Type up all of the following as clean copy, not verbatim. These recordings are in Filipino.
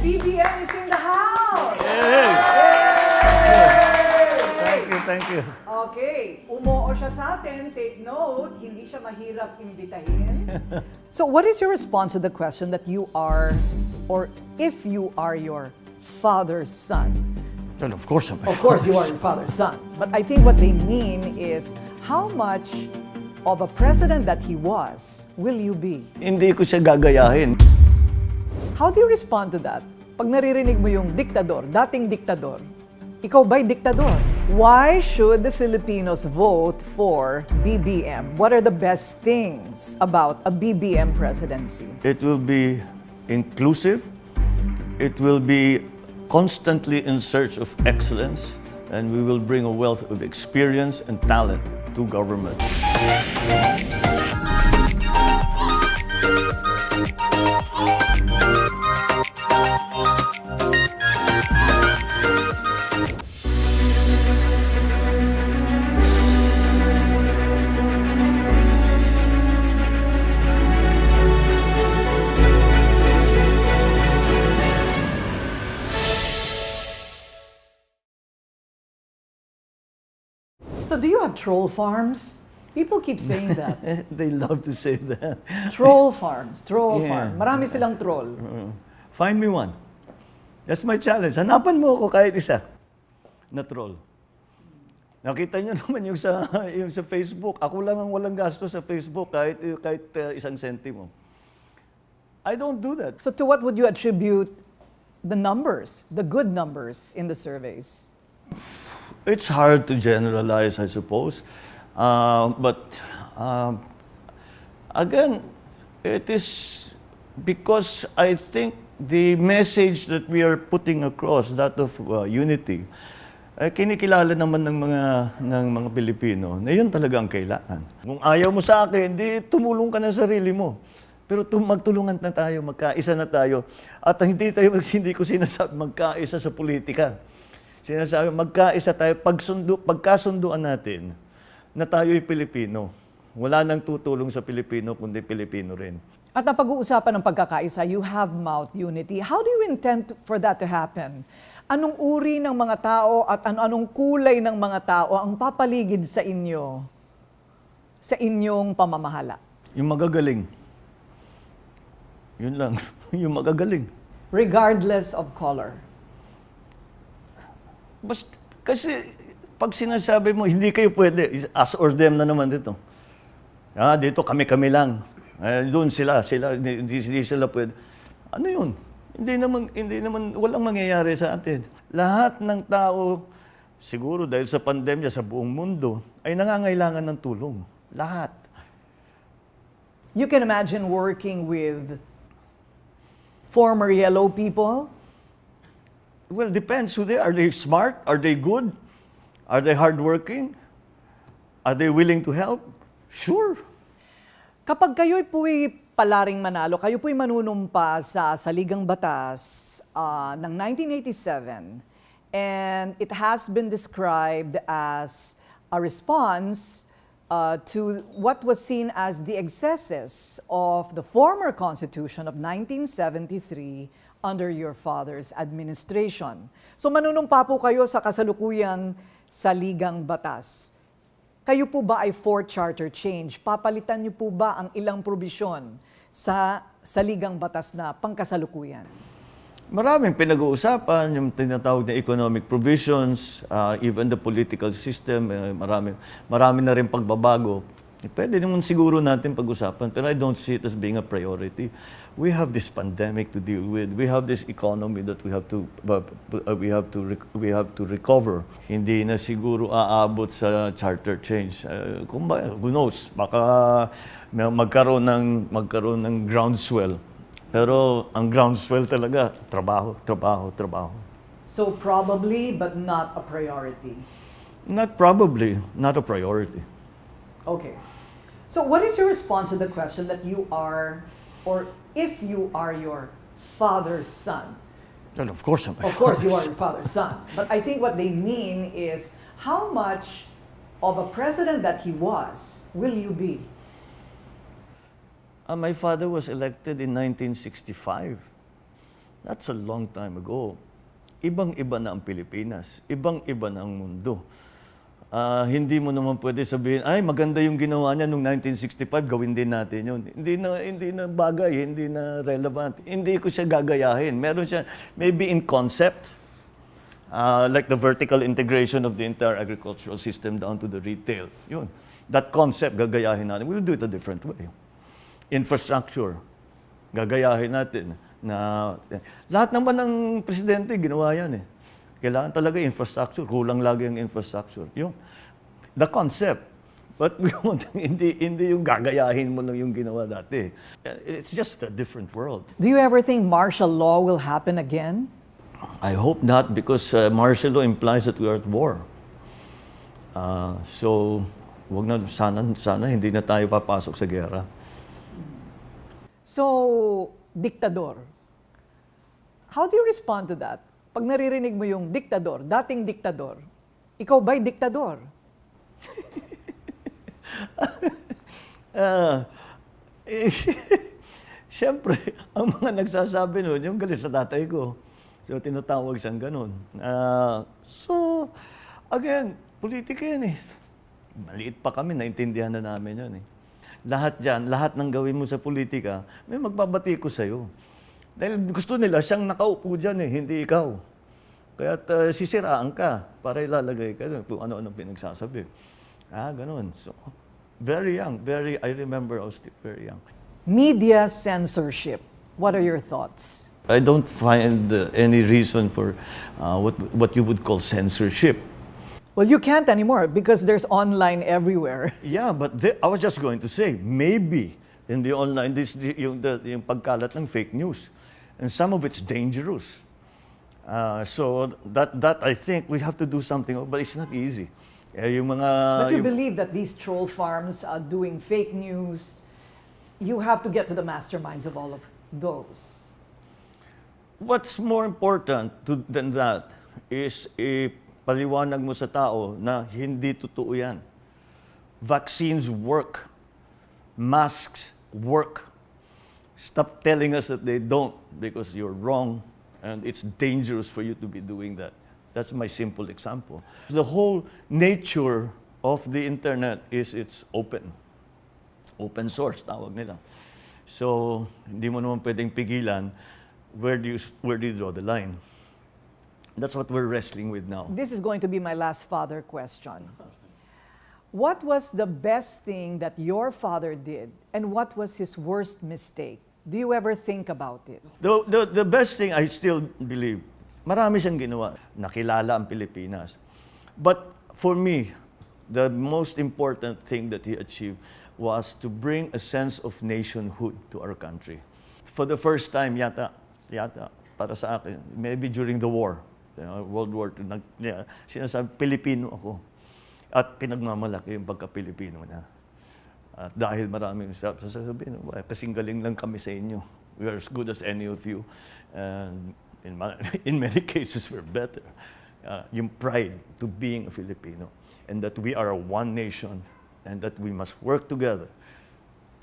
BBM is in the house! Yay! Yay! Thank you. Okay, umoo siya sa atin. Take note, hindi siya mahirap imbitahin. So what is your response to the question that you are, or if you are your father's son? Well, of course I'm Of course you are your father's son. But I think what they mean is, how much of a president that he was will you be? Hindi ko siya gagayahin. How do you respond to that? Pag naririnig mo yung diktador, dating diktador, ikaw ba'y diktador? Why should the Filipinos vote for BBM? What are the best things about a BBM presidency? It will be inclusive. It will be constantly in search of excellence. And we will bring a wealth of experience and talent to government. So do you have troll farms? People keep saying that. They love to say that. Troll farms, troll Yeah. farm. Marami silang troll. Find me one. That's my challenge. Hanapan mo ako kahit isa na troll. Nakita niyo naman yung sa Facebook. Ako lang ang walang gasto sa Facebook kahit isang sentimo. I don't do that. So to what would you attribute the numbers, the good numbers in the surveys? It's hard to generalize, I suppose. But again, it is because I think the message that we are putting across, that of unity, kinikilala naman ng mga Pilipino na yun talaga ang kailangan. Kung ayaw mo sa akin, di tumulong ka ng sarili mo. Pero magtulungan na tayo, magkaisa na tayo. At hindi ko sinasabi magkaisa sa politika. Sinasabi, magkaisa tayo, pagkasunduan natin na tayo'y Pilipino. Wala nang tutulong sa Pilipino, kundi Pilipino rin. At napag-uusapan ng pagkakaisa, you have mouth unity. How do you intend for that to happen? Anong uri ng mga tao at anong kulay ng mga tao ang papaligid sa inyo, sa inyong pamamahala? Yung magagaling. Yun lang. Yung magagaling. Regardless of color. Kasi pag sinasabi mo, hindi kayo pwede, us or them na naman dito. Dito kami-kami lang. Doon sila, hindi sila pwede. Ano yun? Hindi naman, walang mangyayari sa atin. Lahat ng tao, siguro dahil sa pandemya sa buong mundo, ay nangangailangan ng tulong. Lahat. You can imagine working with former yellow people? Well, depends who they are. Are they smart? Are they good? Are they hardworking? Are they willing to help? Sure. Kapag kayo'y po'y palaring manalo, kayo po'y manunumpa sa Saligang Batas ng 1987, and it has been described as a response to what was seen as the excesses of the former Constitution of 1973 under your father's administration. So manunumpa po kayo sa kasalukuyang Saligang Batas. Kayo po ba ay for charter change? Papalitan niyo po ba ang ilang probisyon sa Saligang Batas na pangkasalukuyan? Maraming pinag-uusapan, yung tinatawag na economic provisions, even the political system, marami na rin pagbabago. Pwede naman siguro natin pag-usapan, pero I don't see it as being a priority. We have this pandemic to deal with. We have this economy that we have to recover. Hindi na siguro aabot sa charter change. Who knows? Baka magkaroon ng groundswell. Pero ang groundswell talaga, trabaho. So probably, but not a priority. Not probably, not a priority. Okay. So what is your response to the question that you are, or if you are your father's son? And of course I'm Of course you are your father's son. But I think what they mean is, how much of a president that he was will you be? My father was elected in 1965. That's a long time ago. Ibang-iba na ang Pilipinas. Ibang-iba na ang mundo. Hindi mo naman pwede sabihin, ay maganda yung ginawa niya noong 1965, gawin din natin yun. Hindi na bagay, hindi na relevant. Hindi ko siya gagayahin. Meron siya, maybe in concept, like the vertical integration of the entire agricultural system down to the retail. Yun. That concept, gagayahin natin. We'll do it a different way. Infrastructure, gagayahin natin. Lahat naman ng presidente, ginawa yan eh. Kailangan talaga infrastructure. Kulang lagi ang infrastructure. Yung, the concept. But we want, hindi yung gagayahin mo lang yung ginawa dati. It's just a different world. Do you ever think martial law will happen again? I hope not, because martial law implies that we are at war. So, wag na, sana hindi na tayo papasok sa gera. So, diktador. How do you respond to that? Pag naririnig mo yung diktador, dating diktador, ikaw ba'y diktador? Siyempre, ang mga nagsasabi nun, yung galit sa tatay ko. So, tinatawag siyang ganun. So, again, politika yan eh. Maliit pa kami, naintindihan na namin yan eh. Lahat dyan, lahat ng gawin mo sa politika, may magbabati ko sa'yo. Dahil gusto nila siyang nakaupo dyan eh, hindi ikaw. Kaya sisiraan ka para ilalagay ka doon kung ano-ano pinagsasabi. Ganun. So, very young, I remember I was still very young. Media censorship. What are your thoughts? I don't find any reason for what you would call censorship. Well, you can't anymore because there's online everywhere. Yeah, but I was just going to say, maybe in the online, yung pagkalat ng fake news. And some of it's dangerous. So that I think we have to do something, but it's not easy. Yung mga, But you believe that these troll farms are doing fake news. You have to get to the masterminds of all of those. What's more important than that is paliwanag mo sa tao na hindi totoo yan. Vaccines work. Masks work. Stop telling us that they don't because you're wrong and it's dangerous for you to be doing that. That's my simple example. The whole nature of the internet is it's open. Open source, tawag nila. So, hindi mo naman pwedeng pigilan. Where do you draw the line? That's what we're wrestling with now. This is going to be my last father question. What was the best thing that your father did and what was his worst mistake? Do you ever think about it? The best thing, I still believe, marami siyang ginawa. Nakilala ang Pilipinas. But for me, the most important thing that he achieved was to bring a sense of nationhood to our country. For the first time, yata, para sa akin, maybe during the war, World War II, sinasabi, Pilipino ako. At pinagmamalaki yung pagka-Pilipino na. At dahil maraming sasabihin, kasing galing lang kami sa inyo. We are as good as any of you. And in many cases, we're better. Yung pride to being a Filipino. And that we are one nation. And that we must work together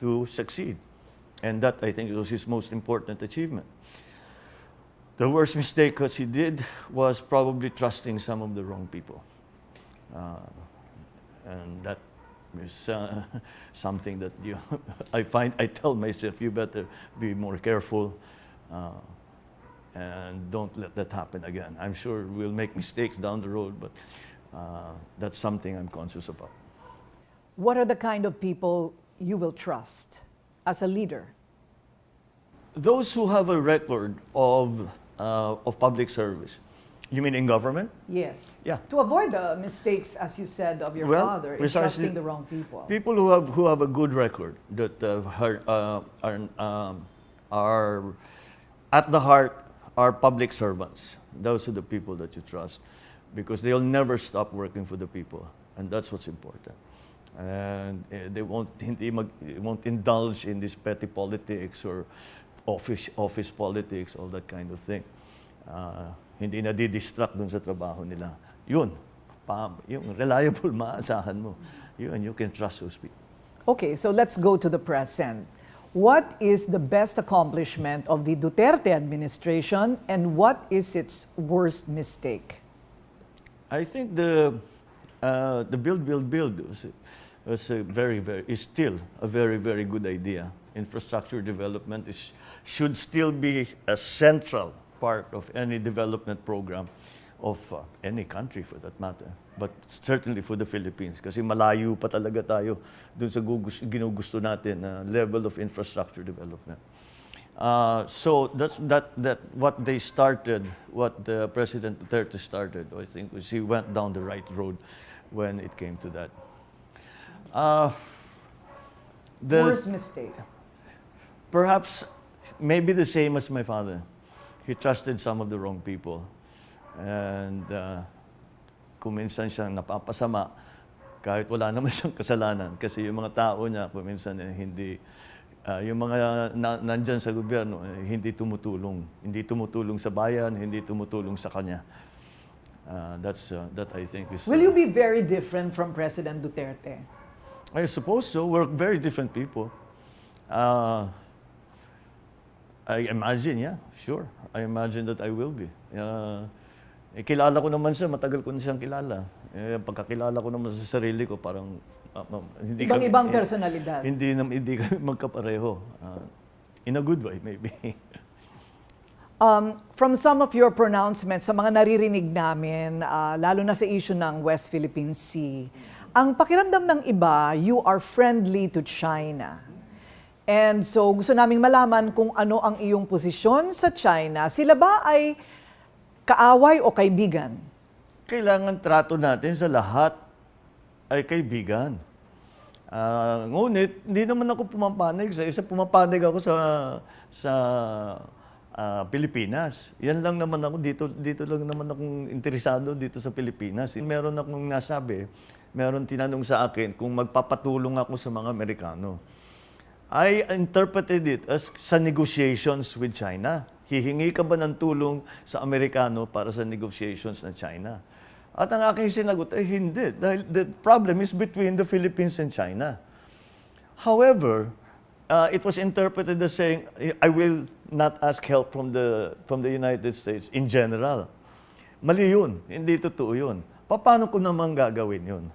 to succeed. And that, I think, was his most important achievement. The worst mistake that he did was probably trusting some of the wrong people. And that is something that I tell myself, you better be more careful and don't let that happen again. I'm sure we'll make mistakes down the road, but that's something I'm conscious about. What are the kind of people you will trust as a leader? Those who have a record of public service. You mean in government? Yes. Yeah. To avoid the mistakes, as you said, of your father in precisely, trusting the wrong people. People who have a good record, that are at the heart are public servants. Those are the people that you trust, because they'll never stop working for the people, and that's what's important. And they won't indulge in this petty politics or office politics, all that kind of thing. Hindi na di-distract dun sa trabaho nila. Yun, yung reliable, maasahan mo. Yun, you can trust those people. Okay, so let's go to the present. What is the best accomplishment of the Duterte administration and what is its worst mistake? I think the build is still a very, very good idea. Infrastructure development should still be a central part of any development program of any country for that matter. But certainly for the Philippines, kasi malayo pa talaga tayo dun sa ginugusto natin na level of infrastructure development. So that what they started, what the President Duterte started, I think was he went down the right road when it came to that. Worst mistake? Perhaps maybe the same as my father. He trusted some of the wrong people. And kung minsan siyang napapasama, kahit wala naman siyang kasalanan. Kasi yung mga tao niya, kung minsan hindi, yung mga nandyan sa gobyerno, hindi tumutulong. Hindi tumutulong sa bayan, hindi tumutulong sa kanya. That I think is... Will you be very different from President Duterte? I suppose so. We're very different people. I imagine, yeah, sure. I imagine that I will be. Kilala ko naman siya, matagal ko na siyang kilala. Pagkakilala ko naman sa sarili ko, parang hindi Ibang-ibang personalidad. Hindi kami magkapareho. In a good way, maybe. From some of your pronouncements, sa mga naririnig namin, lalo na sa issue ng West Philippine Sea, ang pakiramdam ng iba, you are friendly to China. And so gusto naming malaman kung ano ang iyong posisyon sa China. Sila ba ay kaaway o kaibigan? Kailangan trato natin sa lahat ay kaibigan. Ngunit, hindi naman ako pumapanig sa isa. Pumapanig ako sa Pilipinas. Yan lang naman ako. Dito lang naman akong interesado dito sa Pilipinas. Meron akong nasabi, meron tinanong sa akin kung magpapatulong ako sa mga Amerikano. I interpreted it as sa negotiations with China. Hihingi ka ba ng tulong sa Amerikano para sa negotiations ng China? At ang aking sinagot ay hindi. Dahil the problem is between the Philippines and China. However, it was interpreted as saying, I will not ask help from the United States in general. Mali yun. Hindi totoo yun. Paano ko naman gagawin yun?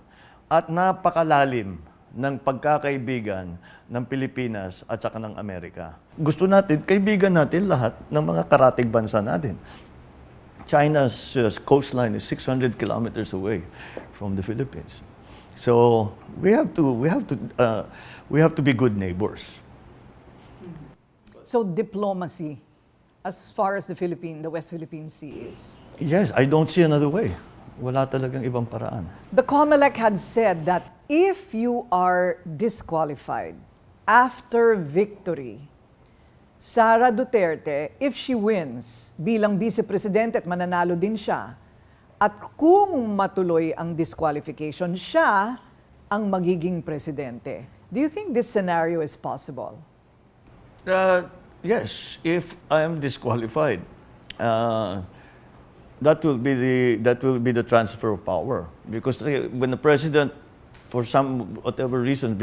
At napakalalim ng pagkakaibigan ng Pilipinas at saka ng Amerika. Gusto natin, kaibigan natin lahat ng mga karatig bansa natin. China's coastline is 600 kilometers away from the Philippines. So we have to be good neighbors. So diplomacy, as far as the West Philippine Sea is. Yes, I don't see another way. Wala talagang ibang paraan. The COMELEC had said that if you are disqualified after victory, Sara Duterte, if she wins bilang vice-presidente at mananalo din siya, at kung matuloy ang disqualification, siya ang magiging presidente. Do you think this scenario is possible? Yes, if I am disqualified, that will be the transfer of power. Because when the president, for some whatever reason,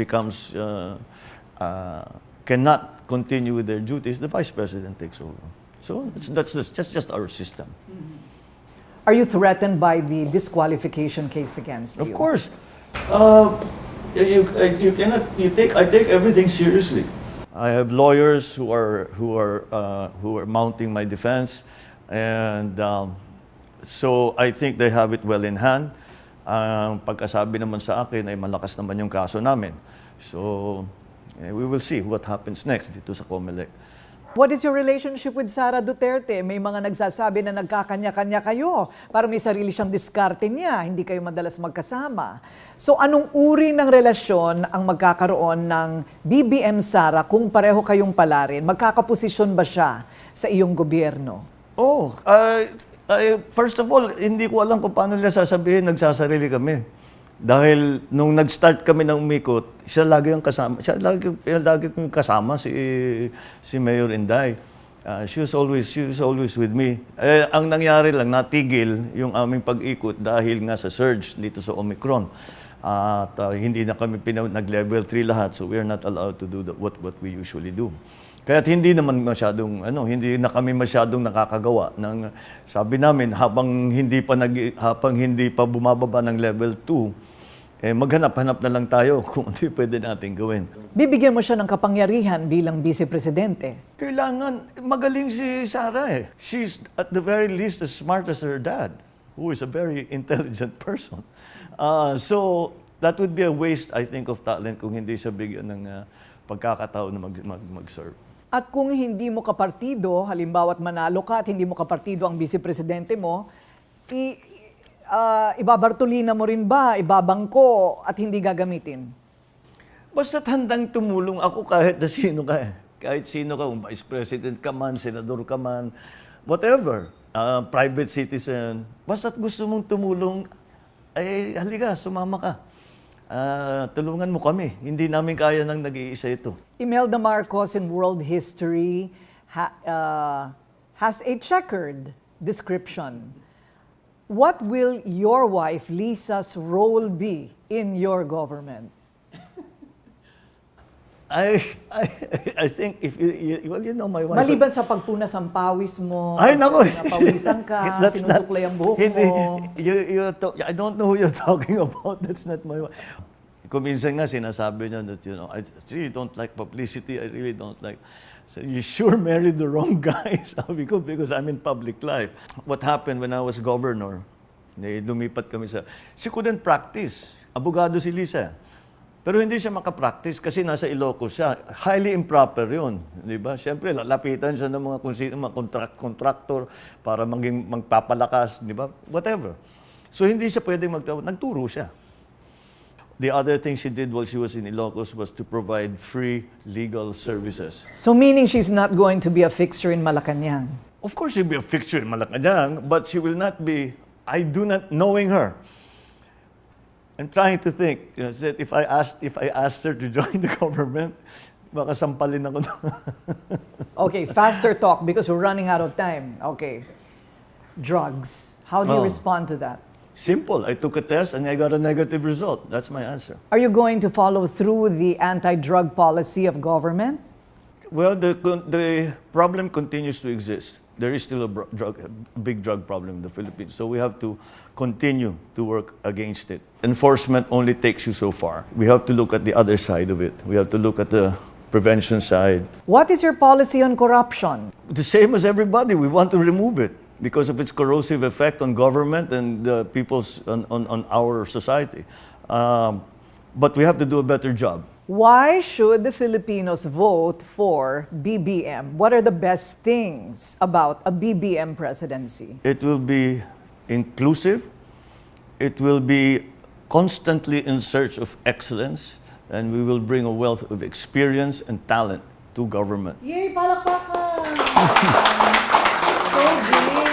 cannot continue with their duties, the vice president takes over. So that's just our system. Are you threatened by the disqualification case against you? Of course. I take everything seriously. I have lawyers who are mounting my defense, and so I think they have it well in hand. Pagkasabi naman sa akin ay malakas naman yung kaso namin. So we will see what happens next dito sa COMELEC. What is your relationship with Sara Duterte? May mga nagsasabi na nagkakanya-kanya kayo. Parang may sarili siyang diskarte niya. Hindi kayo madalas magkasama. So anong uri ng relasyon ang magkakaroon ng BBM Sara kung pareho kayong palarin? Magkakaposisyon ba siya sa iyong gobyerno? First of all, hindi ko alam kung paano nila sasabihin nagsasarili kami. Dahil nung nag-start kami ng umikot, siya lagi yung kasama. Siya lagi kong kasama si Mayor Inday. She was always with me. Ang nangyari lang, natigil yung aming pag-ikot dahil nga sa surge dito sa Omicron. At hindi na kami nag-level 3 lahat, so we are not allowed to do what we usually do. Kaya hindi naman masyadong hindi na kami masyadong nakakagawa ng sabi namin habang hindi pa bumababa ng level 2, maghanap-hanap na lang tayo kung ano pwede natin gawin. Bibigyan mo siya ng kapangyarihan bilang vice-presidente. Kailangan magaling si Sarah eh. She's at the very least as smart as her dad, who is a very intelligent person. So that would be a waste, I think, of talent kung hindi siya bigyan ng pagkakataon na mag-serve. At kung hindi mo kapartido, halimbawa't manalo ka at hindi mo kapartido ang vice-presidente mo, ibabartolina mo rin ba, ibabangko at hindi gagamitin? Basta't handang tumulong ako kahit na sino ka eh. Kahit sino ka, kung vice president ka man, senador ka man, whatever, private citizen, basta't gusto mong tumulong, ay halika, sumama ka. Tulungan mo kami. Hindi namin kaya nang nag-iisa ito. Imelda Marcos in world history has a checkered description. What will your wife, Lisa's role be in your government? I think if you know my wife. Maliban sa pagpunas ang pawis mo, Ay, nako. napawisan ka, sinusuklay ang buhok mo. I don't know who you're talking about. That's not my wife. Kung minsan nga sinasabi niya that, I really don't like publicity. I really don't like. So you sure married the wrong guy, sabi ko, because I'm in public life. What happened when I was governor, lumipat kami she couldn't practice. Abogado si Lisa. Pero hindi siya makapractice kasi nasa Ilocos siya. Highly improper yun. Di ba? Siyempre, lalapitan siya ng mga kung sino, mga contractor para magpapalakas, di ba? Whatever. So hindi siya pwedeng nagturo siya. The other thing she did while she was in Ilocos was to provide free legal services. So meaning she's not going to be a fixture in Malacanang? Of course she'll be a fixture in Malacanang, but she will not be, knowing her, I'm trying to think, that if I asked her to join the government, baka sampalin ako. Okay, faster talk because we're running out of time. Okay. Drugs. How do you respond to that? Simple. I took a test and I got a negative result. That's my answer. Are you going to follow through the anti-drug policy of government? Well, the problem continues to exist. There is still a big drug problem in the Philippines. So we have to continue to work against it. Enforcement only takes you so far. We have to look at the other side of it. We have to look at the prevention side. What is your policy on corruption? The same as everybody. We want to remove it because of its corrosive effect on government and the people's on our society. But we have to do a better job. Why should the Filipinos vote for BBM? What are the best things about a BBM presidency? It will be inclusive. It will be constantly in search of excellence. And we will bring a wealth of experience and talent to government. Yay, palakpakan! So big!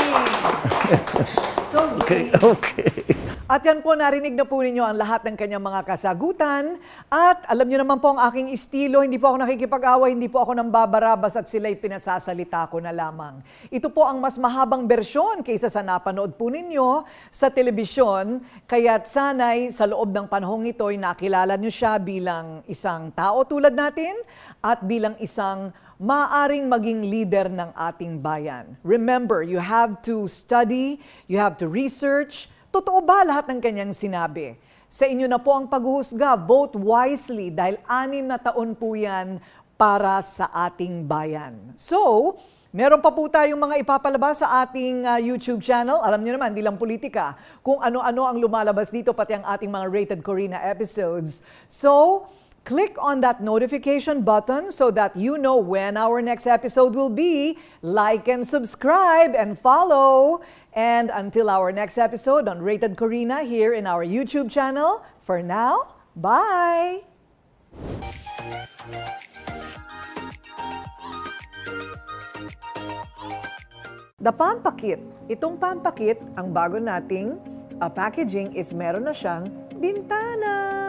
So big! Okay. At yan po, narinig na po ninyo ang lahat ng kanyang mga kasagutan. At alam nyo naman po ang aking estilo, hindi po ako nakikipag-away, hindi po ako nang babarabas at sila'y pinasasalita ko na lamang. Ito po ang mas mahabang bersyon kaysa sa napanood po ninyo sa telebisyon. Kaya't sanay sa loob ng panahong ito ay nakilala nyo siya bilang isang tao tulad natin at bilang isang maaring maging leader ng ating bayan. Remember, you have to study, you have to research. Totoo ba lahat ng kanyang sinabi? Sa inyo na po ang paghuhusga. Vote wisely dahil 6 na taon po yan para sa ating bayan. So, meron pa po tayong mga ipapalabas sa ating YouTube channel. Alam niyo naman, hindi lang politika. Kung ano-ano ang lumalabas dito, pati ang ating mga Rated Corina episodes. So, click on that notification button so that you know when our next episode will be. Like and subscribe and follow. And until our next episode on Rated Corina here in our YouTube channel, for now, bye! The Pampakit. Itong Pampakit, ang bago nating packaging is meron na siyang bintana.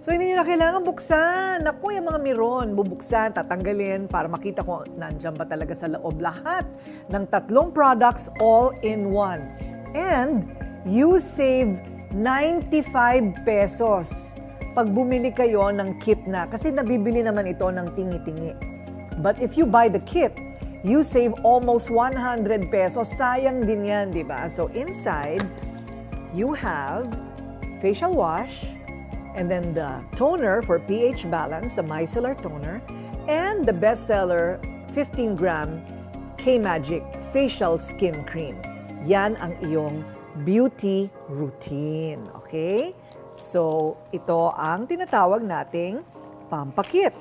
So, hindi nyo na kailangan buksan. Naku, yung mga miron, bubuksan, tatanggalin para makita kung nandiyan ba talaga sa loob lahat ng 3 products all in one. And you save 95 pesos pag bumili kayo ng kit na. Kasi nabibili naman ito ng tingi-tingi. But if you buy the kit, you save almost 100 pesos. Sayang din yan, di ba? So inside, you have facial wash, and then the toner for pH balance, the micellar toner, and the bestseller 15-gram K-Magic Facial Skin Cream. Yan ang iyong beauty routine. Okay? So, ito ang tinatawag nating pampakit.